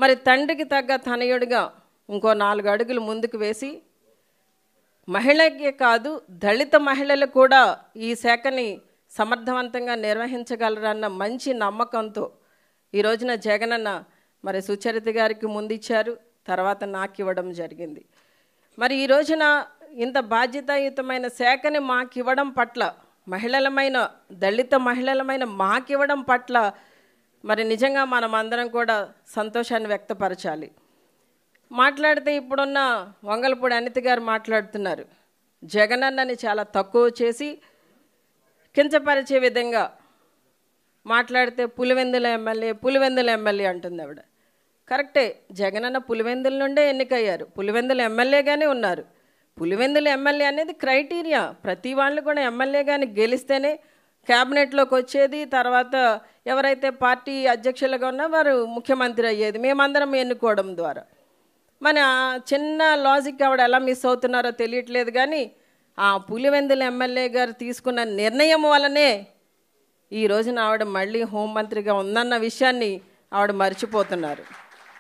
మరి తండ్రికి తగ్గ తనయుడిగా ఇంకో 4 అడుగులు ముందుకు వేసి మహిళకే కాదు దళిత మహిళలు కూడా ఈ శాఖని సమర్థవంతంగా నిర్వహించగలరన్న మంచి నమ్మకంతో ఈ రోజున జగనన్న మరి సుచరిత గారికి ముందిచ్చారు, తర్వాత నాకు ఇవ్వడం జరిగింది. మరి ఈ రోజున ఇంత బాధ్యతాయుతమైన శాఖని మాకు ఇవ్వడం పట్ల, మహిళలమైన దళిత మహిళలమైన మాకు ఇవ్వడం పట్ల మరి నిజంగా మనం అందరం కూడా సంతోషాన్ని వ్యక్తపరచాలి. మాట్లాడితే ఇప్పుడున్న వంగలపూడి అనిత గారు మాట్లాడుతున్నారు, జగనన్నని చాలా తక్కువ చేసి కించపరిచే విధంగా మాట్లాడితే పులివెందుల ఎమ్మెల్యే అంటుంది ఆవిడ. కరెక్టే, జగనన్న పులివెందుల నుండే ఎన్నికయ్యారు, పులివెందుల ఎమ్మెల్యేగానే ఉన్నారు. పులివెందుల ఎమ్మెల్యే అనేది క్రైటీరియా, ప్రతి వాళ్ళు కూడా ఎమ్మెల్యేగాని గెలిస్తేనే క్యాబినెట్లోకి వచ్చేది, తర్వాత ఎవరైతే పార్టీ అధ్యక్షులుగా ఉన్నా వారు ముఖ్యమంత్రి అయ్యేది, మేమందరం ఎన్నుకోవడం ద్వారా. మన చిన్న లాజిక్ ఆవిడ ఎలా మిస్ అవుతున్నారో తెలియట్లేదు. కానీ ఆ పులివెందుల ఎమ్మెల్యే గారు తీసుకున్న నిర్ణయం వల్లనే ఈ రోజున ఆవిడ మళ్ళీ హోంమంత్రిగా ఉందన్న విషయాన్ని ఆవిడ మర్చిపోతున్నారు.